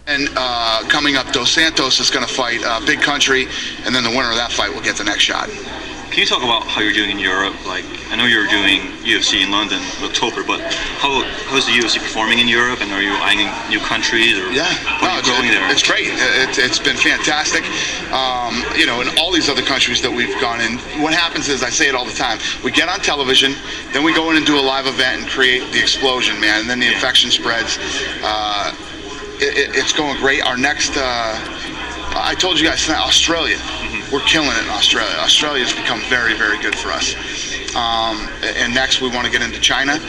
And coming up, Dos Santos is going to fight Big Country, and then the winner of that fight will get the next shot. Can you talk about how you're doing in Europe? Like, I know you're doing UFC in London in October, but how's the UFC performing in Europe? And are you eyeing new countries, or are you growing there? It's great. It's been fantastic. You know, in all these other countries that we've gone in, what happens is, I say it all the time, we get on television, then we go in and do a live event and create the explosion, man, and then the infection spreads. It's going great. Our next, I told you guys tonight, Australia. We're killing it in Australia. Australia's become very, very good for us. And next we want to get into China,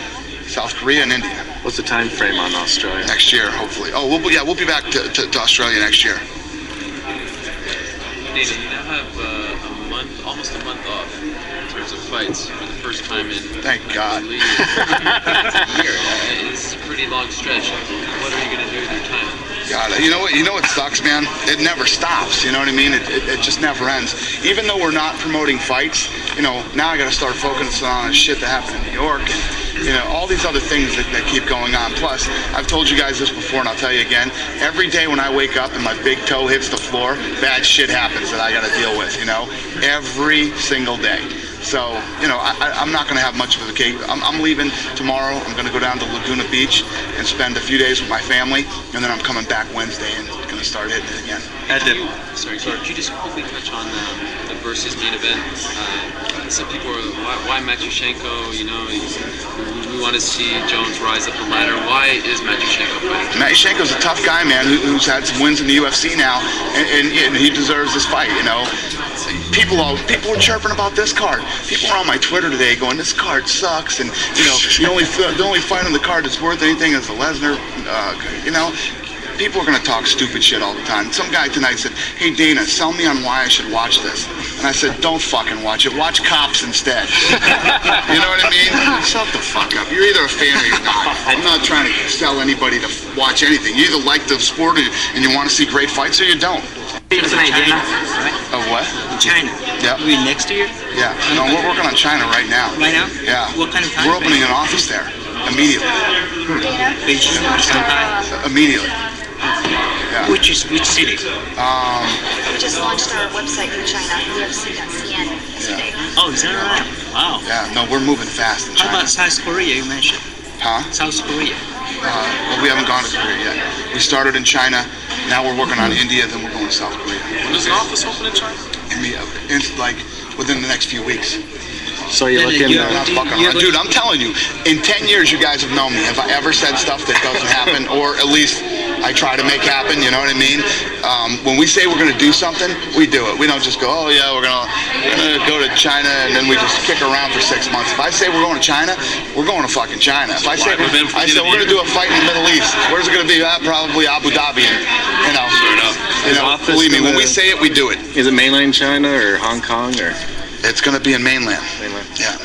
South Korea, and India. What's the time frame on Australia? Next year, hopefully. Oh, we'll be back to Australia next year. Dana, you now have almost a month off in terms of fights for the first time in. Thank God. A year. It's a pretty long stretch. What are you going to do with your time? God, you know what sucks, man? It never stops, you know what I mean? It just never ends. Even though we're not promoting fights, you know, now I got to start focusing on shit that happened in New York and, you know, all these other things that keep going on. Plus, I've told you guys this before and I'll tell you again, every day when I wake up and my big toe hits the floor, bad shit happens that I got to deal with, you know? Every single day. So, you know, I'm not going to have much of a vacation. I'm leaving tomorrow. I'm going to go down to Laguna Beach and spend a few days with my family, and then I'm coming back Wednesday and going to start hitting it again. Sorry, could you just quickly touch on the versus main event? Some people are, why Matyushenko? You know, we want to see Jones rise up the ladder. Why is Matyushenko fighting? Matyushenko's a tough guy, man, who's had some wins in the UFC now, and he deserves this fight, you know. People are chirping about this card. People are on my Twitter today going, this card sucks, and you know, the only fight on the card that's worth anything is the Lesnar. You know, people are going to talk stupid shit all the time. Some guy tonight said, hey Dana, sell me on why I should watch this. And I said, don't fucking watch it. Watch Cops instead. You know what I mean? Shut the fuck up. You're either a fan or you're not. I'm not trying to sell anybody to watch anything. You either like the sport and you want to see great fights, or you don't. China, Of what? China. Yeah. Will be next year? Yeah. No, we're working on China right now. Right now? Yeah. What kind of time? We're opening an office there immediately. Beijing or Shanghai? Immediately. Yeah. Which city? We just launched our website in China, UFC.cn, yesterday. Oh, is that right? Wow. Yeah. No, we're moving fast in China. How about South Korea you mentioned? Huh? South Korea. Well, we haven't gone to Korea yet. We started in China. Now we're working on India. Then we're going to South Korea. When does an office open in China? Like within the next few weeks. So you're looking not fucking around. Dude, I'm telling you, in 10 years you guys have known me. Have I ever said stuff that doesn't happen, or at least I try to make happen, you know what I mean? When we say we're going to do something, we do it. We don't just go, oh yeah, we're going to go to China, and then we just kick around for 6 months. If I say we're going to China, we're going to fucking China. If I say we're going to do a fight in the Middle East, where's it going to be? Probably Abu Dhabi, and, you know, believe me, when we say it, we do it. Is it mainland China or Hong Kong or? It's going to be in mainland. Mainland. Yeah.